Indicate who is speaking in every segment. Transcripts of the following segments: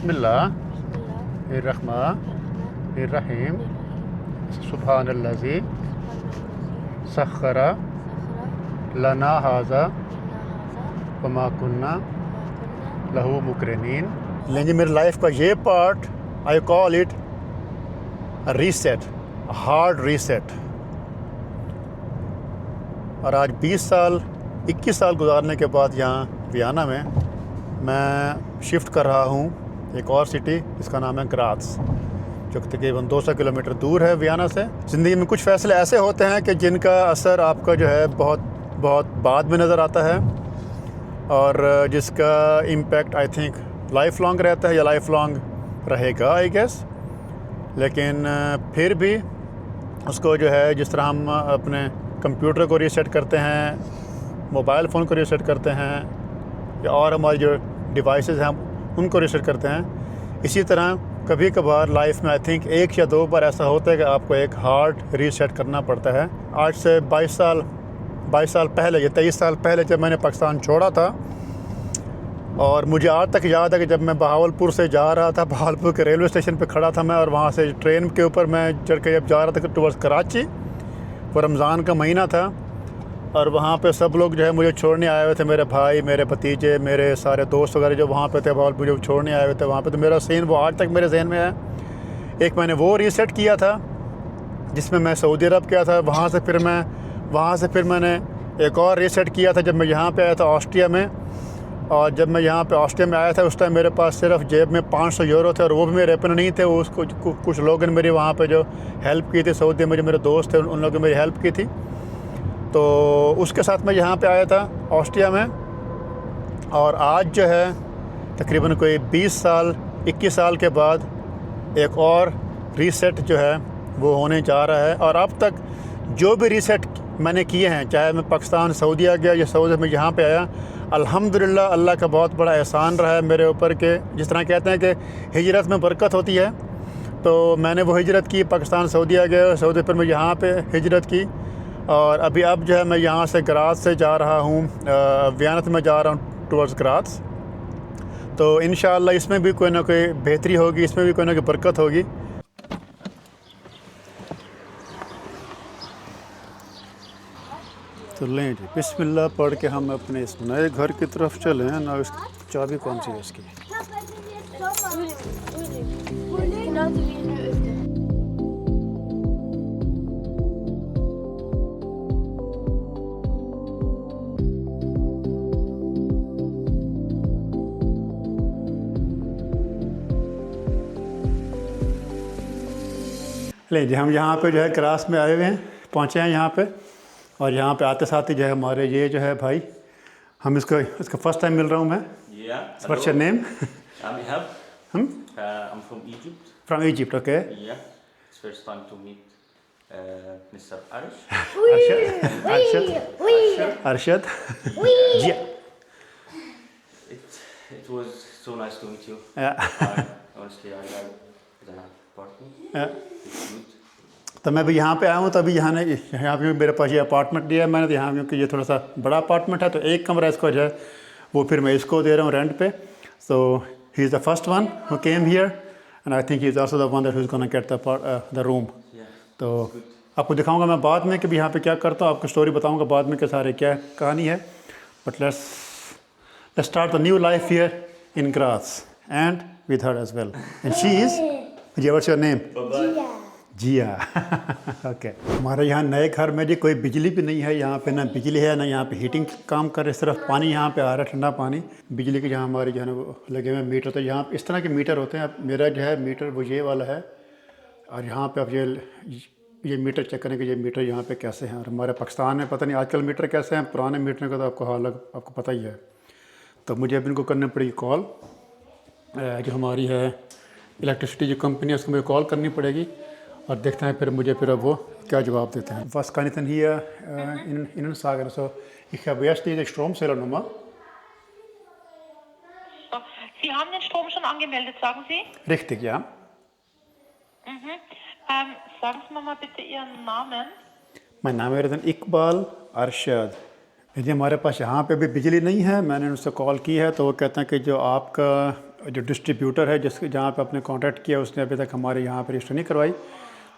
Speaker 1: बिस्मिल्लाहिर्रहमानिर्रहीम सुब्हानल्लज़ी सख्खरा लना हाज़ा वमा कुन्ना लहू मुकरिनीन। लेकिन मेरी लाइफ का ये part I call it reset, hard reset. और आज 21 साल गुजारने के बाद यहाँ वियना में मैं शिफ्ट कर रहा हूँ एक और सिटी, इसका नाम है ग्राज, जो तकरीबन 200 किलोमीटर दूर है वियना से। ज़िंदगी में कुछ फ़ैसले ऐसे होते हैं कि जिनका असर आपका जो है बहुत बाद में नज़र आता है, और जिसका impact I think life long रहता है या लाइफ लॉन्ग रहेगा आई गेस। लेकिन फिर भी उसको जो है, जिस तरह हम अपने कंप्यूटर को रीसेट करते हैं, मोबाइल फ़ोन को रीसेट करते हैं, या और हमारी जो डिवाइसेस हैं उनको रीसेट करते हैं, इसी तरह कभी कभार लाइफ में आई थिंक 1 या 2 बार ऐसा होता है कि आपको एक हार्ड रीसेट करना पड़ता है। आज से 22 साल पहले या 23 साल पहले जब मैंने पाकिस्तान छोड़ा था, और मुझे आज तक याद है कि जब मैं बहावलपुर से जा रहा था, बहावलपुर के रेलवे स्टेशन पे खड़ा था मैं, और वहाँ से ट्रेन के ऊपर मैं चढ़ के जब जा रहा था टुवर्ड्स कराची, वो रमज़ान का महीना था, और वहाँ पे सब लोग जो है मुझे छोड़ने आए हुए थे, मेरे भाई, मेरे भतीजे, मेरे सारे दोस्त वगैरह जो वहाँ पे थे, मुझे छोड़ने आए हुए थे वहाँ पे। तो मेरा सीन वो आज तक मेरे जहन में है। एक मैंने वो रीसेट किया था जिसमें मैं सऊदी अरब गया था, वहाँ से फिर मैंने एक और रीसेट किया था जब मैं यहाँ पे आया था ऑस्ट्रिया में। और जब मैं यहाँ पे ऑस्ट्रिया में आया था उस टाइम मेरे पास सिर्फ जेब में 500 यूरो थे, और वो भी मेरे अपने नहीं थे। उसको कुछ लोगों ने मेरी वहाँ पे जो हेल्प की थी सऊदी में, जो मेरे दोस्त थे उन लोगों ने मेरी हेल्प की थी, तो उसके साथ मैं यहाँ पे आया था ऑस्ट्रिया में। और आज जो है तकरीबन कोई 21 साल के बाद एक और रीसेट जो है वो होने जा रहा है। और अब तक जो भी रीसेट मैंने किए हैं, चाहे मैं पाकिस्तान सऊदीया गया या सऊदी में यहाँ पे आया, अल्हम्दुलिल्लाह अल्लाह का बहुत बड़ा एहसान रहा है मेरे ऊपर के, जिस तरह कहते हैं कि हिजरत में बरकत होती है, तो मैंने वो हिजरत की, पाकिस्तान सऊदीया गया, सऊदी पर मैं यहाँ पे हिजरत की। और अब जो है मैं यहाँ से ग्राज से जा रहा हूँ, वियना में जा रहा हूँ टुवर्ड्स ग्राज। तो इंशाअल्लाह इसमें भी कोई ना कोई बेहतरी होगी, इसमें भी कोई ना कोई बरकत होगी। तो लें जी, बिस्मिल्लाह पढ़ के हम अपने इस नए घर की तरफ चले हैं ना। इसकी चाबी कौन सी है इसकी? ले जी, हम यहाँ पे जो है क्रास में आए हुए हैं, पहुँचे हैं यहाँ पे। और यहाँ पे आते साथ ही जो है हमारे ये जो है भाई, हम इसका फर्स्ट टाइम मिल रहा हूँ मैं। What's your name?
Speaker 2: I'm Ihab. I'm from Egypt.
Speaker 1: From Egypt, okay.
Speaker 2: Yeah, it's first time to meet Mr. Arsh.
Speaker 1: Arshad. Yeah.
Speaker 2: It was so nice to meet you.
Speaker 1: Yeah.
Speaker 2: Honestly, I like the apartment.
Speaker 1: Yeah.
Speaker 2: It's good.
Speaker 1: तो मैं भी यहाँ पे आया हूँ, तो अभी यहाँ पे मेरे पास ये अपार्टमेंट लिया है मैंने, तो यहाँ क्योंकि ये थोड़ा सा बड़ा अपार्टमेंट है, तो एक कमरा इसको जो है वो फिर मैं इसको दे रहा हूँ रेंट पे। So he is the first one who came here, and I think he is also the one that who is gonna get the room. तो आपको दिखाऊंगा मैं बाद में कि भी यहाँ पे क्या करता हूँ, आपको स्टोरी बताऊँगा बाद में कि सारे क्या कहानी है। But let's start the new life here in Graz and with her as well, and she is, what's your name? Jiya. Okay. हमारे यहाँ नए घर में जी कोई बिजली भी नहीं है, यहाँ पे ना बिजली है ना यहाँ पे हीटिंग काम कर रहे, सिर्फ पानी यहाँ पे आ रहा है, ठंडा पानी। बिजली के जहाँ हमारे जो है ना वो लगे हुए मीटर, तो यहाँ इस तरह के मीटर होते हैं। अब मेरा जो है मीटर वो ये वाला है, और यहाँ पे अब ये मीटर चेक करें कि ये मीटर यहाँ पे कैसे हैं। और हमारे पाकिस्तान में पता नहीं आजकल मीटर कैसे हैं, पुराने मीटर का तो आपको हाल आपको पता ही है। तो मुझे अब इनको करनी पड़ेगी कॉल, जो हमारी है इलेक्ट्रिसिटी जो कंपनी है उसको मुझे कॉल करनी पड़ेगी, और देखते हैं फिर मुझे फिर अब वो क्या जवाब देते हैं। Was kann ich denn hier Ihnen sagen? Also ich habe erst diese Stromzählernummer.
Speaker 3: Sie haben den Strom schon angemeldet, sagen Sie?
Speaker 1: Richtig, ja.
Speaker 3: Sagen Sie mir mal bitte Ihren Namen.
Speaker 1: mein नाम है रतन इकबाल अरशद। जी हमारे पास यहाँ पे भी बिजली नहीं है, मैंने उनसे कॉल की है तो वो कहते हैं कि जो आपका जो डिस्ट्रीब्यूटर है जिसके जहाँ पे आपने कांटेक्ट किया उसने अभी तक हमारे यहाँ पर रजिस्टर नहीं करवाई।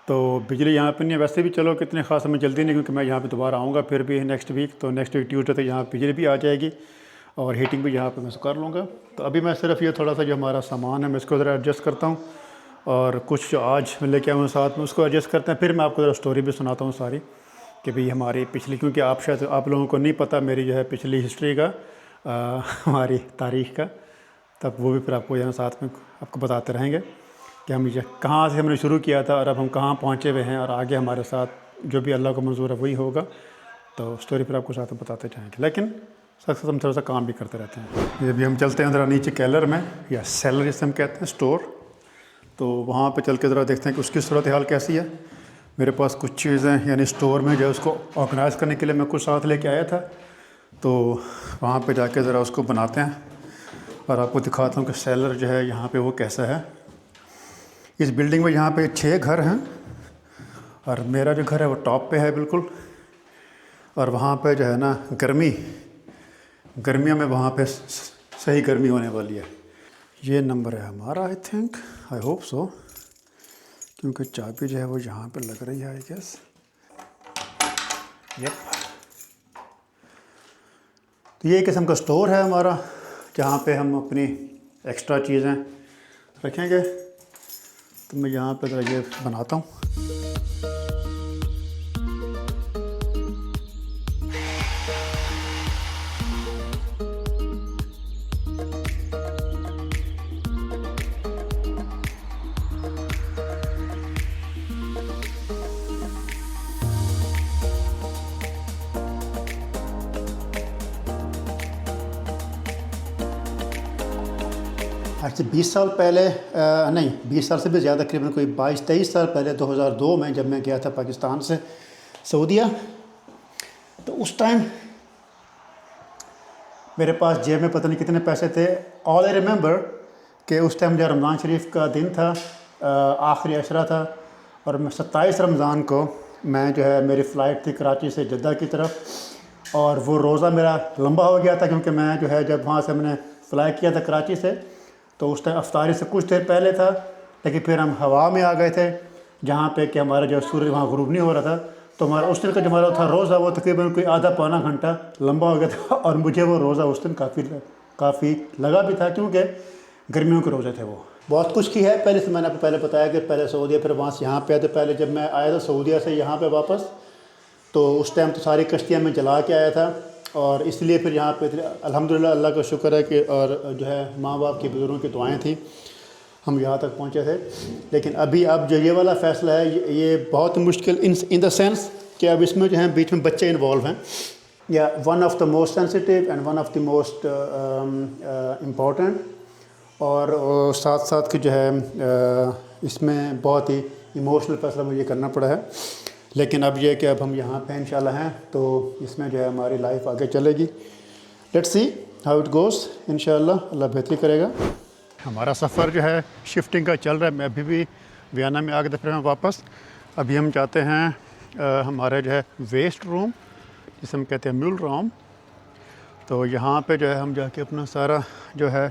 Speaker 1: तो बिजली यहाँ पे नहीं है। वैसे भी चलो कितने खास हमें जल्दी नहीं, क्योंकि मैं यहाँ पे दोबारा आऊँगा फिर भी नेक्स्ट वीक। तो नेक्स्ट वीक ट्यूसडे तक यहाँ बिजली भी आ जाएगी और हीटिंग भी यहाँ पे मैं कर लूँगा। तो अभी मैं सिर्फ ये थोड़ा सा जो हमारा सामान है मैं इसको ज़रा एडजस्ट करता हूँ और कुछ जो आज मैं लेके आऊँ साथ में उसको एडजस्ट करते हैं। फिर मैं आपको ज़रा स्टोरी भी सुनाता हूँ सारी कि भाई हमारी पिछली, क्योंकि आप शायद आप लोगों को नहीं पता मेरी जो है पिछली हिस्ट्री का हमारी तारीख़ का, तब वो भी फिर आपको यहाँ साथ में आपको बताते रहेंगे कि हम ये कहाँ से हमने शुरू किया था और अब हम कहाँ पहुँचे हुए हैं और आगे हमारे साथ जो भी अल्लाह को मंजूर है वही होगा। तो स्टोरी फिर आपको साथ में बताते जाएंगे, लेकिन साथ साथ हम थोड़ा सा काम भी करते रहते हैं। ये भी हम चलते हैं ज़रा नीचे केलर में या सेलर जिसे हम कहते हैं, स्टोर। तो वहाँ पे चल के ज़रा देखते हैं कि उसकी सूरत हाल कैसी है। मेरे पास कुछ चीज़ें यानी स्टोर में जो है उसको ऑर्गेनाइज़ करने के लिए मैं कुछ साथ लेके आया था। तो वहाँ पे जाके ज़रा उसको बनाते हैं और आपको दिखाता हूँ कि सेलर जो है यहाँ पे वो कैसा है। इस बिल्डिंग में यहाँ पे 6 घर हैं और मेरा जो घर है वो टॉप पे है बिल्कुल। और वहाँ पे जो है ना गर्मियों में वहाँ पे सही गर्मी होने वाली है। ये नंबर है हमारा, I think, I hope so, क्योंकि चाबी जो है वो यहाँ पे लग रही है आई गेस। यप। तो ये किस्म का स्टोर है हमारा जहाँ पे हम अपनी एक्स्ट्रा चीज़ें रखेंगे। तो मैं यहाँ पे ज़रा ये बनाता हूँ। आज से 20 साल पहले नहीं 20 साल से भी ज़्यादा, तकरीबन कोई 22-23 साल पहले 2002 में जब मैं गया था पाकिस्तान से सऊदीया, तो उस टाइम मेरे पास जेब में पता नहीं कितने पैसे थे। ऑल आई रिमेंबर कि उस टाइम जो रमज़ान शरीफ का दिन था, आखिरी अशरा था और मैं 27 रमज़ान को मैं जो है मेरी फ़्लाइट थी कराची से जद्दा की तरफ और वो रोज़ा मेरा लंबा हो गया था क्योंकि मैं जो है जब वहाँ से मैंने फ़्लाई किया था कराची से तो उस टाइम अफ्तारी से कुछ देर पहले था, लेकिन फिर हम हवा में आ गए थे जहाँ पे कि हमारा जो सूर्य वहाँ गुरूब नहीं हो रहा था। तो हमारा उस दिन का जो हमारा था रोज़ा वो तकरीबन कोई आधा पौना घंटा लंबा हो गया था और मुझे वो रोज़ा उस दिन काफ़ी लगा भी था क्योंकि गर्मियों के रोज़े थे। वो बहुत कुछ की है। पहले से मैंने आपको पहले बताया कि पहले सऊदीया फिर वहाँ से यहाँ पे आए थे। पहले जब मैं आया था सऊदीया से यहाँ पे वापस, तो उस टाइम तो सारी कश्तियाँ मैं जला के आया था और इसलिए फिर यहाँ पे अल्हम्दुलिल्लाह अल्लाह का शुक्र है कि और जो है माँ बाप की बुज़ुर्गों की दुआएं थी हम यहाँ तक पहुँचे थे। लेकिन अभी अब जो ये वाला फ़ैसला है ये बहुत मुश्किल इन द सेंस कि अब इसमें जो है बीच में बच्चे इन्वॉल्व हैं या one of the most sensitive and one of the most important, और साथ साथ कि जो है इसमें बहुत ही इमोशनल फ़ैसला मुझे करना पड़ा है। लेकिन अब ये कि अब हम यहाँ पे इंशाल्लाह हैं तो इसमें जो है हमारी लाइफ आगे चलेगी। Let's see how it goes, इंशाल्लाह अल्लाह बेहतरी करेगा। हमारा सफ़र जो है शिफ्टिंग का चल रहा है। मैं अभी भी वियना में आ गया था, फिर मैं वापस अभी हम जाते हैं हमारे जो है वेस्ट रूम जिसे हम कहते हैं म्यूल रूम। तो यहाँ पे जो है हम जाके अपना सारा जो है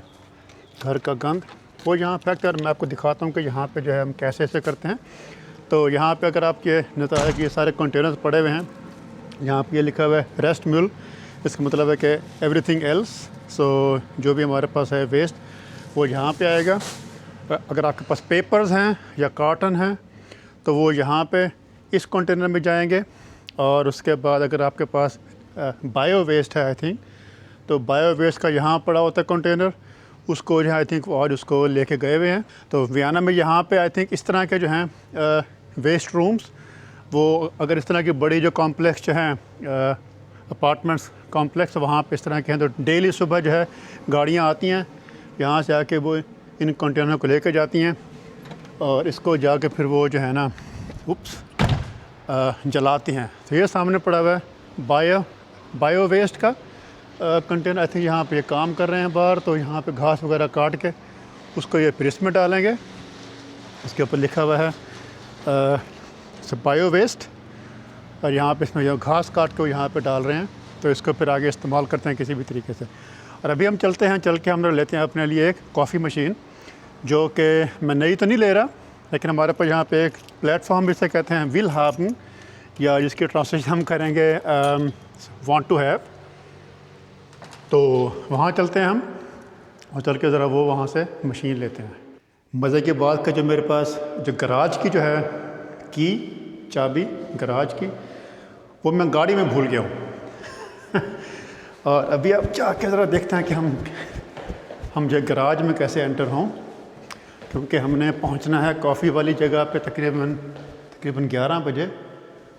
Speaker 1: घर का गंद वो यहाँ फेंकते हैं और मैं आपको दिखाता हूँ कि यहाँ पे जो है हम कैसे ऐसे करते हैं। तो यहाँ पे अगर आपके नज़र है कि ये सारे कंटेनर्स पड़े हुए हैं, यहाँ पे ये लिखा हुआ है रेस्ट म्यूल, इसका मतलब है कि एवरीथिंग एल्स, सो जो भी हमारे पास है वेस्ट वो यहाँ पे आएगा। अगर आपके पास पेपर्स हैं या कॉटन हैं तो वो यहाँ पे इस कंटेनर में जाएंगे। और उसके बाद अगर आपके पास बायो वेस्ट है आई थिंक, तो बायो वेस्ट का यहाँ पड़ा होता है कंटेनर, उसको जो है आई थिंक और उसको लेके गए हुए हैं। तो वियना में यहाँ पे आई थिंक इस तरह के जो हैं वेस्ट रूम्स, वो अगर इस तरह की बड़ी जो कॉम्प्लेक्स जो हैं अपार्टमेंट्स कॉम्प्लेक्स वहाँ पे इस तरह के हैं तो डेली सुबह जो है गाड़ियाँ आती हैं यहाँ से आके वो इन कंटेनर को लेके जाती हैं और इसको जाके फिर वो जो है ना जलाती हैं। तो ये सामने पड़ा हुआ है बायो वेस्ट का कंटेनर। आई थिंक यहाँ पे ये काम कर रहे हैं बाहर, तो यहाँ पे घास वगैरह काट के उसको ये फिर इसमें डालेंगे। इसके ऊपर लिखा हुआ है बायो वेस्ट और यहाँ पे इसमें जो घास काट के वो यहाँ पे डाल रहे हैं, तो इसको फिर आगे इस्तेमाल करते हैं किसी भी तरीके से। और अभी हम चलते हैं, चल के हम लोग लेते हैं अपने लिए एक कॉफ़ी मशीन, जो कि मैं नई तो नहीं ले रहा, लेकिन हमारे पास यहाँ पे एक प्लेटफॉर्म जिसे कहते हैं विल हैवन, या जिसकी ट्रांसलेशन हम करेंगे वांट टू हैव। तो वहाँ चलते हैं हम और चल के ज़रा वो वहाँ से मशीन लेते हैं। मज़े की बात का जो मेरे पास जो गराज की जो है की चाबी गराज की, वो मैं गाड़ी में भूल गया हूँ और अभी अब जाके ज़रा देखते हैं कि हम जो गराज में कैसे एंटर हों, क्योंकि हमने पहुंचना है कॉफ़ी वाली जगह पे तकरीबन 11 बजे,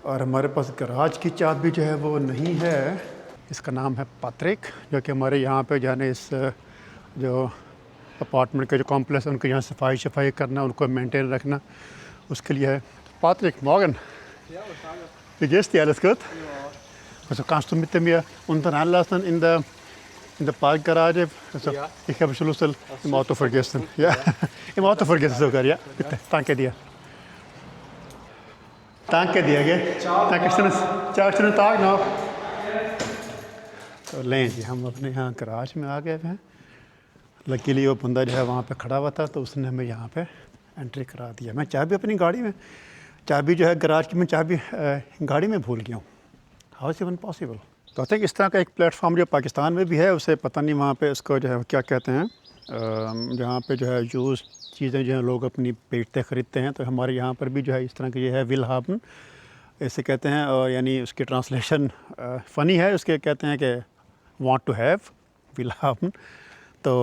Speaker 1: और हमारे पास गराज की चाबी जो है वो नहीं है। इसका नाम है पैट्रिक, जो कि हमारे यहाँ पे जाने इस जो अपार्टमेंट के जो कॉम्प्लेक्स उनके यहाँ सफाई करना, उनको मेंटेन रखना, उसके लिए है। Patrick, morgen.
Speaker 4: Ja, was sagen
Speaker 1: Wie geht's dir? Alles gut?
Speaker 4: Ja.
Speaker 1: Also kannst du mit mir unten anlassen in der Parkgarage? Also
Speaker 4: Ja.
Speaker 1: ich habe Schlüssel im Auto vergessen. Ja, im Auto vergessen sogar, ja. Bitte, danke dir. Danke dir, gell?
Speaker 4: Ciao.
Speaker 1: Ciao, schönen Tag noch. तो लें जी, हम अपने यहाँ garage में आ गए हैं। Luckily वो बंदा जो है वहाँ पे खड़ा हुआ था, तो उसने हमें यहाँ पे एंट्री करा दिया। मैं चाबी अपनी गाड़ी में, चाबी जो है गराज की, मैं चाबी गाड़ी में भूल गया हूँ। How is even possible? तो आई थिंक इस तरह का एक प्लेटफॉर्म जो पाकिस्तान में भी है, उसे पता नहीं वहाँ पे उसको जो है क्या कहते हैं, जहाँ पे जो है यूज़ चीज़ें जो है लोग अपनी बेचते ख़रीदते हैं, तो हमारे यहाँ पर भी जो है इस तरह की ये है विल हैवन ऐसे कहते हैं, और यानी उसकी ट्रांसलेशन फ़नी है, उसके कहते हैं कि want to have will heaven. तो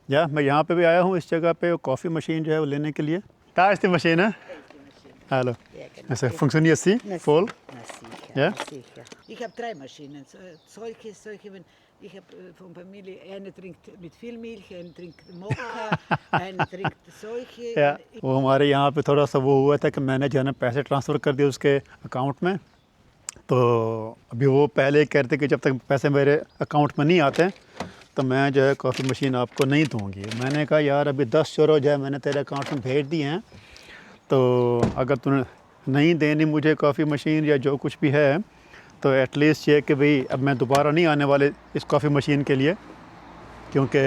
Speaker 1: या मैं यहाँ पे भी आया हूँ इस जगह पे कॉफ़ी मशीन जो है वो लेने के लिए। क्या ist die Maschine? Hallo.
Speaker 5: Ja, genau.
Speaker 1: Also funktioniert sie voll?
Speaker 5: Na sicher,
Speaker 1: Ja?
Speaker 5: na sicher. Ich habe 3 Maschinen. Ich habe von Familie, eine trinkt mit viel Milch, eine trinkt Mokka, eine trinkt solche.
Speaker 1: या वो हमारे यहाँ पे थोड़ा सा वो हुआ था कि मैंने जो है ना पैसे ट्रांसफ़र कर दिए उसके अकाउंट में, तो अभी वो पहले कहते कि जब तक पैसे मेरे अकाउंट में नहीं आते तो मैं जो है कॉफ़ी मशीन आपको नहीं दूँगी। मैंने कहा यार अभी 10 यूरो जो है मैंने तेरे अकाउंट में भेज दिए हैं, तो अगर तूने नहीं देनी मुझे कॉफ़ी मशीन या जो कुछ भी है, तो एटलीस्ट ये कि भाई अब मैं दोबारा नहीं आने वाले इस कॉफ़ी मशीन के लिए, क्योंकि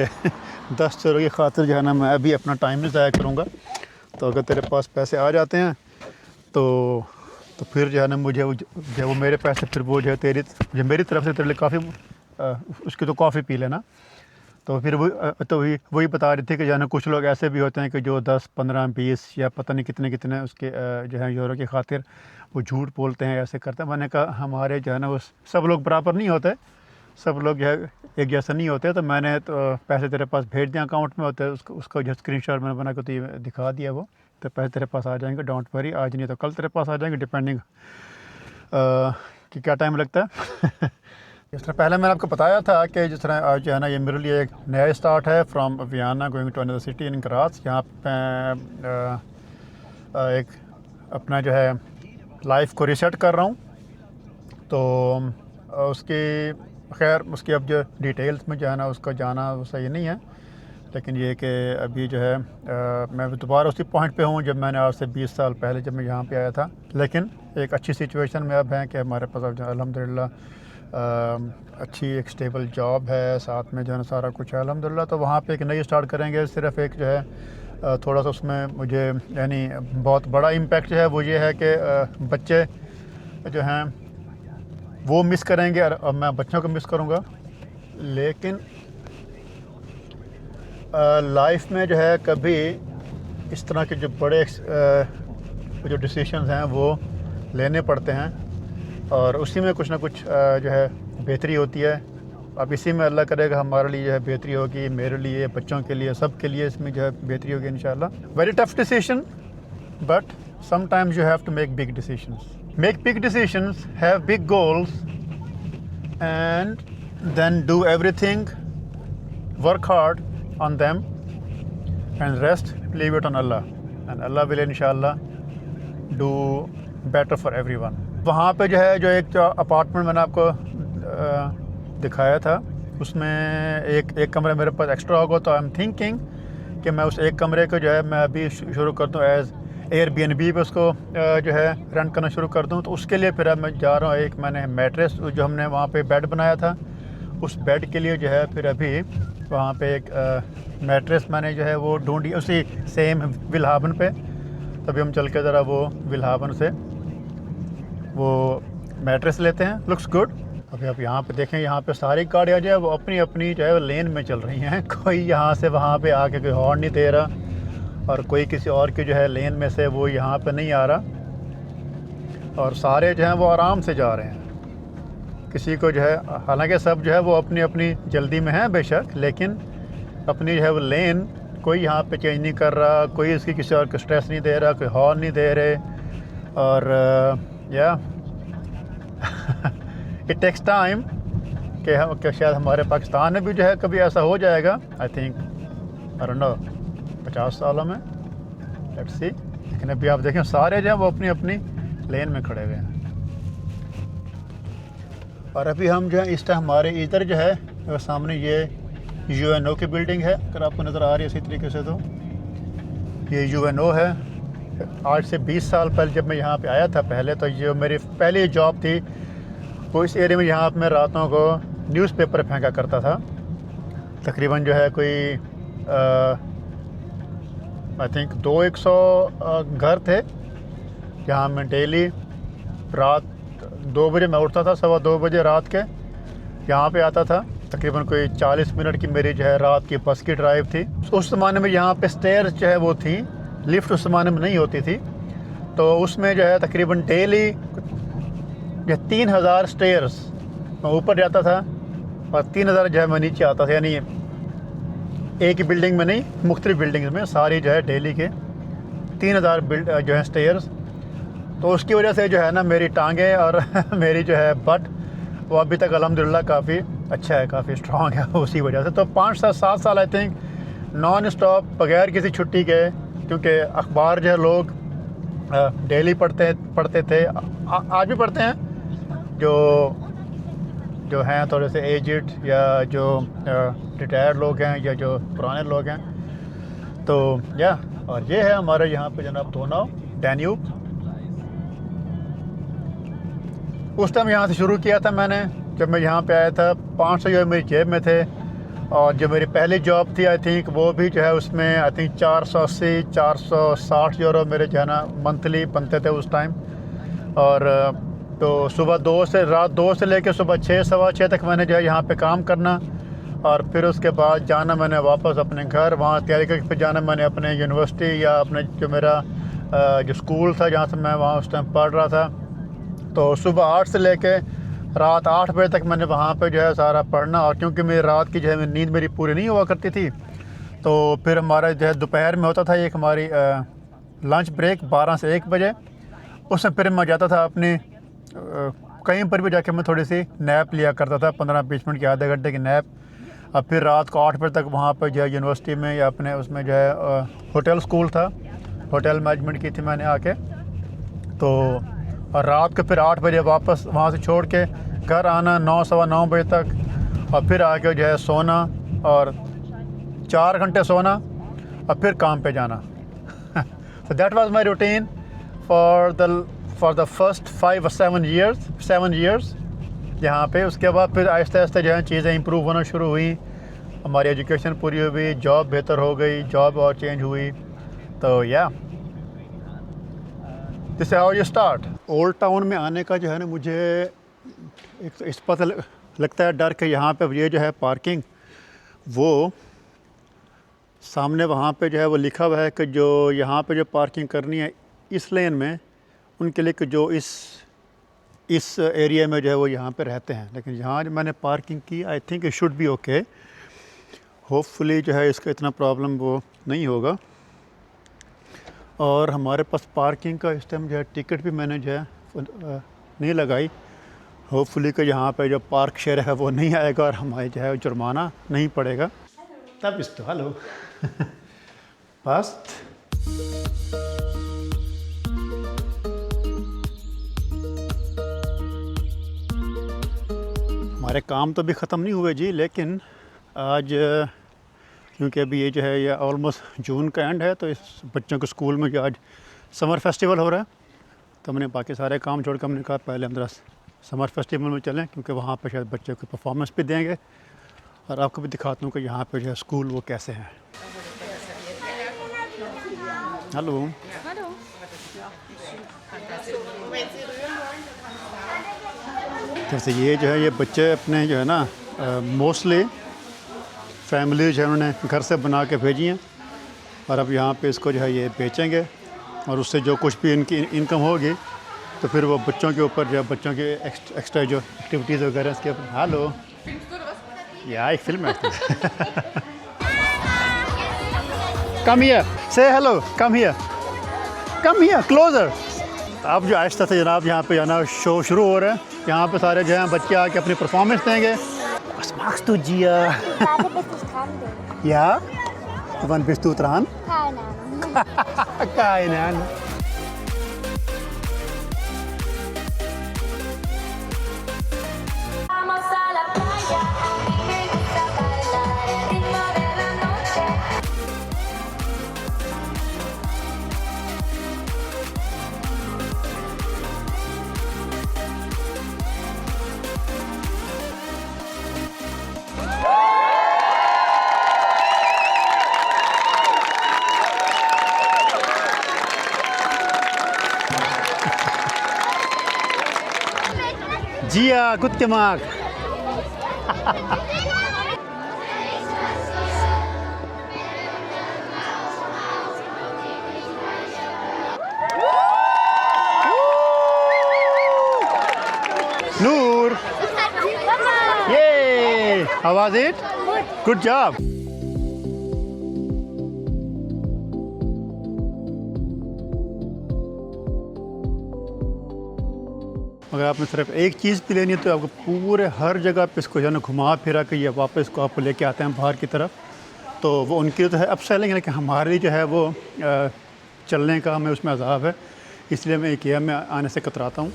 Speaker 1: 10 यूरो की खातिर जो है ना मैं अभी अपना टाइम नहीं ज़ाया करूँगा। तो अगर तेरे पास पैसे आ जाते हैं तो फिर जो है ना मुझे वो मेरे पैसे फिर वो जो है मेरी तरफ से तेरे लिए काफ़ी उसकी तो कॉफ़ी पी लेना। तो फिर वही बता रही थी कि जो है ना कुछ लोग ऐसे भी होते हैं कि जो 10, 15, 20 या पता नहीं कितने उसके जो है यूरो की खातिर वो झूठ बोलते हैं, ऐसे करते हैं। मैंने कहा हमारे जो है ना वो सब लोग बराबर नहीं होते, सब लोग जो है एक जैसा नहीं होते। तो मैंने तो पैसे तेरे पास भेज दिए अकाउंट में होते हैं, उसका जो स्क्रीनशॉट मैंने बना के तो दिखा दिया, वो तो पैसे तेरे पास आ जाएंगे, डोंट वरी। आज नहीं तो कल तेरे पास आ जाएंगे, डिपेंडिंग कि क्या टाइम लगता है। जिस तरह पहले मैंने आपको बताया था कि जिस तरह आज जो है ना ये मेरे लिए एक नया स्टार्ट है, from Vienna going to another city in Graz. यहाँ पे एक अपना जो है लाइफ को रीसेट कर रहा हूँ, तो उसकी अब जो डिटेल्स में जो है ना उसका जाना वो सही नहीं है, लेकिन ये कि अभी जो है मैं दोबारा उसी पॉइंट पे हूँ जब मैंने आज से 20 साल पहले जब मैं यहाँ पे आया था। लेकिन एक अच्छी सिचुएशन में अब है कि हमारे पास अब जो अल्हम्दुलिल्लाह अच्छी एक स्टेबल जॉब है, साथ में जो है सारा कुछ है अल्हम्दुलिल्लाह। तो वहाँ पे एक नई स्टार्ट करेंगे। सिर्फ एक जो है थोड़ा सा उसमें मुझे यानी बहुत बड़ा इम्पैक्ट जो है वो ये है कि बच्चे जो हैं वो मिस करेंगे और मैं बच्चों को मिस करूँगा। लेकिन लाइफ में जो है कभी इस तरह के जो बड़े जो डिसीशंस हैं वो लेने पड़ते हैं, और उसी में कुछ ना कुछ जो है बेहतरी होती है। अब इसी में अल्लाह करेगा हमारे लिए जो है बेहतरी होगी, मेरे लिए, बच्चों के लिए, सब के लिए इसमें जो है बेहतरी होगी इंशाल्लाह। Very tough decision, but sometimes you have to make big decisions. Make big decisions, have big goals, and then do everything, work hard on them, and rest leave it on Allah, and Allah will inshallah do better for everyone. वहाँ पे जो है जो एक apartment मैंने आपको दिखाया था, उसमें एक कमरा मेरे पास एक्स्ट्रा होगा, तो आई एम थिंकिंग कि मैं उस एक कमरे को जो है मैं अभी शुरू कर दूँ एज एयरबीएनबी पे उसको जो है रेंट करना शुरू कर दूँ। तो उसके लिए फिर अब मैं जा रहा हूँ, एक मैंने मैट्रेस जो हमने वहाँ पे बेड बनाया था उस बेड के लिए जो है फिर अभी वहाँ पे एक मैट्रेस मैंने जो है वो ढूंढी उसी सेम विलहाबन पे। तभी हम चल के ज़रा वो विलहाबन से वो मैट्रेस लेते हैं। Looks good. अभी आप यहाँ पे देखें, यहाँ पे सारी गाड़ियाँ जो है वो अपनी अपनी जो है वो लेन में चल रही हैं। कोई यहाँ से वहाँ पे आके कोई हॉर्न नहीं दे रहा और कोई किसी और की जो है लेन में से वो यहाँ पे नहीं आ रहा और सारे जो हैं वो आराम से जा रहे हैं। किसी को जो है, हालांकि सब जो है वो अपनी अपनी जल्दी में है बेशक, लेकिन अपनी जो है वो लेन कोई यहाँ पे चेंज नहीं कर रहा, कोई इसकी किसी और को स्ट्रेस नहीं दे रहा, कोई हॉर्न नहीं दे रहे। और या इट टेक्स टाइम कि शायद हमारे पाकिस्तान में भी जो है कभी ऐसा हो जाएगा। I think I don't know 50 सालों में, लेट्स सी। लेकिन अभी आप देखें सारे जो हैं वो अपनी अपनी लेन में खड़े हुए हैं। और अभी हम जो है इस टाइम हमारे इधर जो है वो सामने ये UNO की बिल्डिंग है, अगर आपको नज़र आ रही है इसी तरीके से। तो ये UNO है। आज से 20 साल पहले जब मैं यहाँ पे आया था पहले, तो ये मेरी पहली जॉब थी वो इस एरिया में। यहाँ पे मैं रातों को न्यूज़पेपर फेंका करता था। तकरीबन जो है कोई आई थिंक 200 घर थे जहाँ मैं डेली रात 2 बजे मैं उठता था, 2:15 बजे रात के यहाँ पे आता था। तकरीबन कोई 40 मिनट की मेरी जो है रात की बस की ड्राइव थी। उस ज़माने में यहाँ पे स्टेयर्स जो है वो थी, लिफ्ट उस ज़माने में नहीं होती थी। तो उसमें जो है तकरीबन डेली जो 3000 स्टेयर्स मैं ऊपर जाता था और 3000 जो है मैं नीचे आता था। यानी एक ही बिल्डिंग में नहीं, मुख्तलिफ बिल्डिंग्स में सारी जो है डेली के 3000 जो है स्टेयर्स। तो उसकी वजह से जो है ना मेरी टांगें और मेरी जो है बट वो अभी तक अल्हम्दुलिल्लाह काफ़ी अच्छा है, काफ़ी स्ट्रॉन्ग है उसी वजह से। तो 5-7 साल आई थिंक नॉन स्टॉप बगैर किसी छुट्टी के, क्योंकि अखबार जो है लोग डेली पढ़ते थे, आज भी पढ़ते हैं, जो हैं थोड़े से एजिड या जो रिटायर्ड लोग हैं या जो पुराने लोग हैं। तो या और ये है हमारे यहाँ पे जनाब दोनाव डैन्यूब। उस टाइम यहाँ से शुरू किया था मैंने जब मैं यहाँ पे आया था। 500 जो मेरी जेब में थे और जो मेरी पहली जॉब थी आई थिंक वो भी जो है उसमें आई थिंक 480-460 यूरो मेरे जो है ना मंथली बनते थे उस टाइम। और तो सुबह रात 2 से लेकर सुबह 6, सवा 6 तक मैंने जो है यहाँ पे काम करना और फिर उसके बाद जाना मैंने वापस अपने घर, वहाँ तैयारी करके फिर जाना मैंने अपने यूनिवर्सिटी या अपने जो मेरा जो स्कूल था जहाँ से मैं वहाँ उस टाइम पढ़ रहा था। तो सुबह 8 से लेके रात 8 बजे तक मैंने वहाँ पे जो है सारा पढ़ना। और क्योंकि मेरी रात की जो है नींद मेरी पूरी नहीं हुआ करती थी, तो फिर हमारा जो है दोपहर में होता था एक हमारी लंच ब्रेक 12 से 1 बजे। उसमें फिर मैं जाता था अपनी कहीं पर भी जाके मैं थोड़ी सी नैप लिया करता था, 15-20 मिनट की, आधे घंटे की नैप। और फिर रात को 8 बजे तक वहाँ पर जो है यूनिवर्सिटी में या अपने उसमें जो है होटल स्कूल था, होटल मैनेजमेंट की थी मैंने आके। तो और रात को फिर 8 बजे वापस वहाँ से छोड़ के घर आना 9, सवा 9 बजे तक, और फिर आके जो है सोना और 4 घंटे सोना और फिर काम पे जाना। So that was my routine for the first 5 or 7 years यहाँ पे। उसके बाद फिर आहिस्ता आहिस्ता जो है चीज़ें इम्प्रूव होना शुरू हुई, हमारी एजुकेशन पूरी हुई, जॉब बेहतर हो गई, जॉब और चेंज हुई। तो या this how you start. Old town में आने का जो है ना मुझे एक इस पता लगता है डर कि यहाँ पे ये जो है पार्किंग, वो सामने वहाँ पे जो है वो लिखा हुआ है कि जो यहाँ पे जो पार्किंग करनी है इस लेन में, उनके लिए कि जो इस एरिया में जो है वो यहाँ पे रहते हैं। लेकिन यहाँ जो मैंने पार्किंग की, I think it should be okay. Hopefully जो है इसका इतना प्रॉब्लम वो नहीं होगा। और हमारे पास पार्किंग का इस टाइम जो है टिकट भी मैंने जो है नहीं लगाई। होपफुली कि यहाँ पे जो पार्क शेयर है वो नहीं आएगा और हमारे जो है जुर्माना नहीं पड़ेगा। तब इस तो हेलो पास्ट हमारे काम तो भी ख़त्म नहीं हुए जी, लेकिन आज क्योंकि अभी ये जो है ये ऑलमोस्ट जून का एंड है, तो इस बच्चों के स्कूल में जो आज समर फेस्टिवल हो रहा है, तो हमने बाकी सारे काम छोड़ कर हमने कहा पहले हम ज़रा समर फेस्टिवल में चलें, क्योंकि वहाँ पे शायद बच्चों को परफॉर्मेंस भी देंगे और आपको भी दिखाता हूँ कि यहाँ पे जो है स्कूल वो कैसे हैं। हेलो। जैसे ये जो है ये बच्चे अपने जो है ना मोस्टली फैमिली जो है उन्होंने घर से बना के भेजी हैं और अब यहाँ पे इसको जो है ये बेचेंगे और उससे जो कुछ भी इनकी इनकम होगी तो फिर वो बच्चों के ऊपर जो बच्चों के एक्स्ट्रा जो एक्टिविटीज़ वगैरह इसके ऊपर। हेलो या एक फिल्म है। कम हियर, से हेलो, कम हियर क्लोजर। अब जो आहिस्ता से जनाब यहाँ पे जाना शो शुरू हो रहा है। यहाँ पे सारे जो हैं बच्चे आके अपनी परफॉर्मेंस देंगे। Was magst du Gia?
Speaker 4: Warte, bis ich dran bin.
Speaker 1: Ja? Wann bist du dran?
Speaker 4: Keine Ahnung.
Speaker 1: Keine Ahnung.
Speaker 4: Vamos a la playa, a mí me gusta bailar el ritmo de la noche.
Speaker 1: Gia, gut gemacht. Noor. Yay! How was it? Good job. अगर आपने सिर्फ एक चीज़ भी लेनी है तो आपको पूरे हर जगह पे इसको जो है ना घुमा फिरा के ये वापस को आपको लेके आते हैं बाहर की तरफ। तो वो उनके लिए तो है अपसेलिंग, लेकिन हमारे लिए जो है वो चलने का हमें उसमें अज़ाब है, इसलिए मैं IKEA में आने से कतराता हूँ।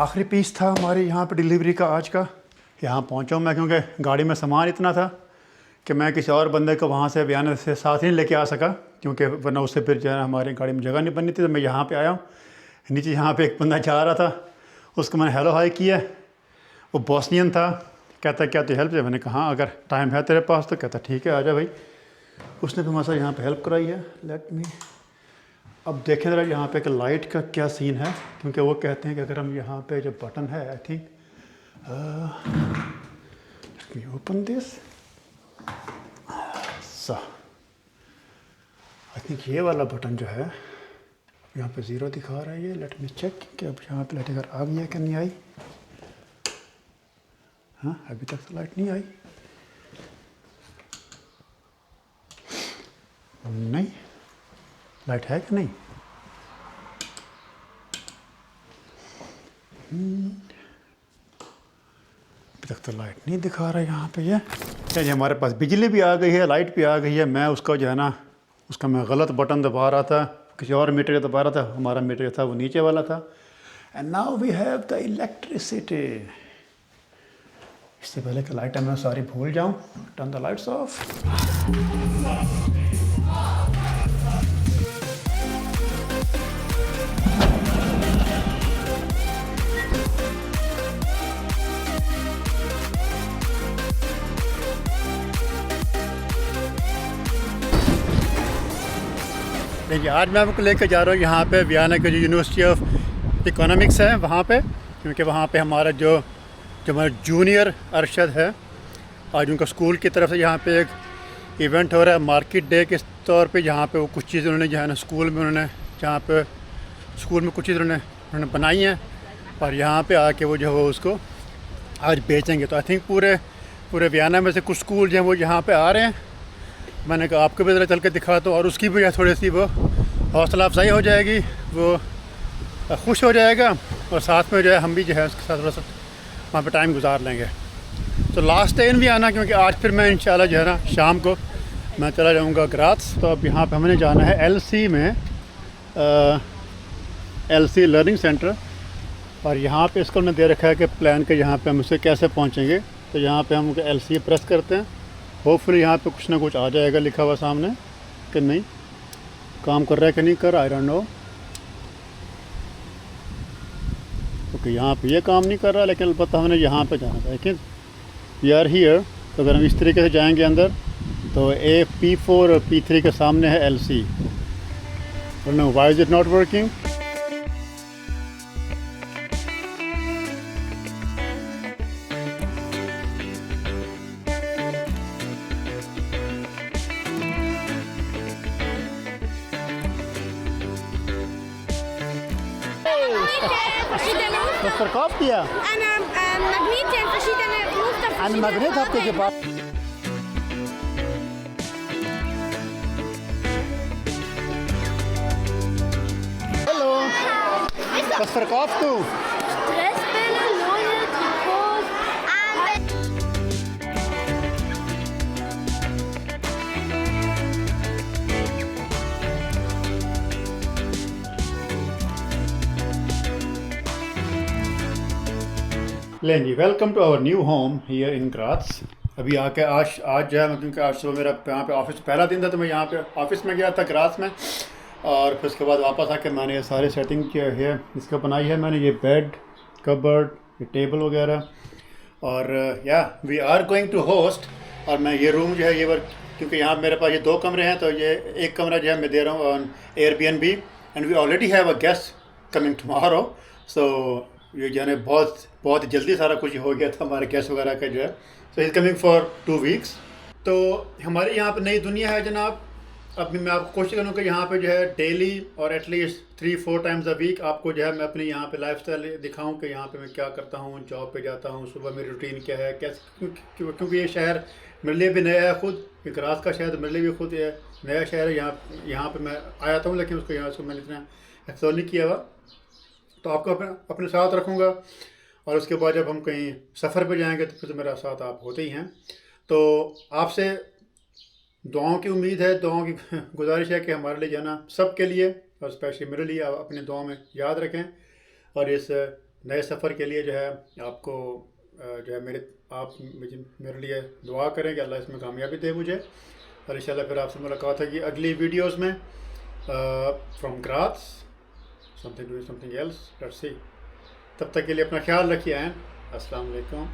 Speaker 1: आखिरी पीस था हमारे यहाँ पे डिलीवरी का आज का। यहाँ पहुँचा हूँ मैं क्योंकि गाड़ी में सामान इतना था कि मैं किसी और बंदे को वहाँ से वियना से साथ नहीं लेके आ सका, क्योंकि वरना उससे फिर जो है हमारी गाड़ी में जगह नहीं बननी थी। तो मैं यहाँ पे आया हूँ। नीचे यहाँ पे एक बंदा जा रहा था, उसको मैंने हेलो हाई किया। वो बॉस्नियन था, कहता क्या तो हेल्प चाहिए? मैंने कहा अगर टाइम है तेरे पास तो। कहता ठीक है आ जा भाई। उसने भी हमारे साथ यहाँ पर हेल्प कराई है। लेट मी अब देखें ज़रा यहाँ पे कि लाइट का क्या सीन है, क्योंकि वो कहते हैं कि अगर हम यहाँ पे जो बटन है आई थिंक ओपन दिस सा आई थिंक ये वाला बटन जो है यहाँ पे 0 दिखा रहा है ये। लेट मी चेक कि अब यहाँ पे लाइट अगर आ गई है कि नहीं आई। हाँ अभी तक तो लाइट नहीं आई। नहीं लाइट है कि नहीं? अभी तक तो लाइट नहीं दिखा रहा है यहाँ पे ये। जी हमारे पास बिजली भी आ गई है, लाइट भी आ गई है। मैं उसका जो है ना उसका मैं गलत बटन दबा रहा था, किसी और मीटर का दबा रहा था। हमारा मीटर था वो नीचे वाला था। And now we have the electricity. इससे पहले कि लाइट मैं सारी भूल जाऊँ, टर्न द लाइट्स ऑफ। देखिए आज मैं आपको लेकर जा रहा हूँ यहाँ पे वियना के जो यूनिवर्सिटी ऑफ इकोनॉमिक्स है वहाँ पे, क्योंकि वहाँ पे हमारा जो हमारा जूनियर अरशद है, आज उनका स्कूल की तरफ से यहाँ पे एक इवेंट हो रहा है मार्केट डे के तौर पे, जहाँ पे वो कुछ चीज़ें उन्होंने जो है ना स्कूल में उन्होंने जहाँ पे स्कूल में कुछ चीज़ें उन्होंने बनाई हैं और यहाँ पे आके वो जो है उसको आज बेचेंगे। तो आई थिंक पूरे वियना में से कुछ स्कूल जो हैं वो यहाँ पे आ रहे हैं। मैंने कहा आपको भी ज़रा चल के दिखा दो और उसकी भी थोड़ी सी वो हौसला अफजाई हो जाएगी, वो खुश हो जाएगा और साथ में जो है हम भी जो है उसके साथ थोड़ा सा वहाँ पे टाइम गुजार लेंगे। तो लास्ट डे इन भी आना, क्योंकि आज फिर मैं इंशाल्लाह जो है ना शाम को मैं चला जाऊँगा ग्राज़। तो अब यहाँ पे हमने जाना है LC में LC लर्निंग सेंटर। और यहाँ पे इसको हमने दे रखा है कि प्लान के यहाँ पे हम उसे कैसे पहुँचेंगे। तो यहाँ पे हम LC प्रेस करते हैं, होपफुली यहाँ पे कुछ ना कुछ आ जाएगा लिखा हुआ सामने कि नहीं काम कर रहा है कि नहीं कर, आई डोंट नो। ओके, यहाँ पे ये काम नहीं कर रहा, लेकिन अलबत्ता हमने यहाँ पे जाना था। लेकिन वी आर हियर, तो अगर हम इस तरीके से जाएंगे अंदर तो P4 और P3 के सामने है LC। No, why is it not working? Was verkauft ihr?
Speaker 6: Eine Magnete in verschiedene Muster.
Speaker 1: Einen Magnet habt ihr gebaut? Hallo. Was verkaufst du?
Speaker 6: Stressbälle, neue Trikots.
Speaker 1: लेंगे, welcome to our new home here in Graz. अभी आके आज जो है, क्योंकि आज सुबह मेरा यहाँ पे ऑफिस पहला दिन था, तो मैं यहाँ पे ऑफिस में गया था ग्राज में, और फिर उसके बाद वापस आके मैंने ये सारी सेटिंग किया है, इसका बनाई है मैंने, ये बेड, कबर्ड, ये टेबल वगैरह। और yeah we are going to host. और मैं ये रूम जो है ये क्योंकि यहाँ मेरे पास ये 2 कमरे हैं, तो ये एक कमरा जो है मैं दे रहा हूँ on Airbnb, and we already have a guest coming tomorrow. So ये जाने बहुत जल्दी सारा कुछ हो गया था हमारे गेस्ट वगैरह का जो है। So is coming for 2 weeks. तो हमारे यहाँ पे नई दुनिया है जनाब। अभी मैं आपको कोशिश करूँ कि यहाँ पे जो है डेली और एटलीस्ट 3-4 टाइम्स अ वीक आपको जो है मैं अपनी यहाँ पे लाइफस्टाइल दिखाऊँ कि यहाँ पे मैं क्या करता हूँ, जॉब पे जाता हूँ, सुबह मेरी रूटीन क्या है, कैसे, क्योंकि ये शहर मेरे लिए भी नया है खुद, ये ग्राज का शहर मेरे लिए भी खुद ये नया शहर है। यहाँ पे मैं आया था, लेकिन उसको यहाँ से मैंने इतना एक्सप्लोर नहीं किया हुआ। तो आपको अपने साथ रखूँगा, और उसके बाद जब हम कहीं सफ़र पे जाएंगे तो फिर तो मेरा साथ आप होते ही हैं। तो आपसे दुआओं की उम्मीद है, दुआओं की गुजारिश है कि हमारे लिए जाना सबके लिए, और स्पेशली मेरे लिए आप अपने दुआओं में याद रखें। और इस नए सफ़र के लिए जो है आपको जो है मेरे लिए दुआ करें कि अल्लाह इसमें कामयाबी दे मुझे। और इंशाल्लाह फिर आपसे मुलाकात होगी अगली वीडियोज़ में from Graz, something else, let's see. तब तक के लिए अपना ख्याल रखिए एंड अस्सलाम वालेकुम।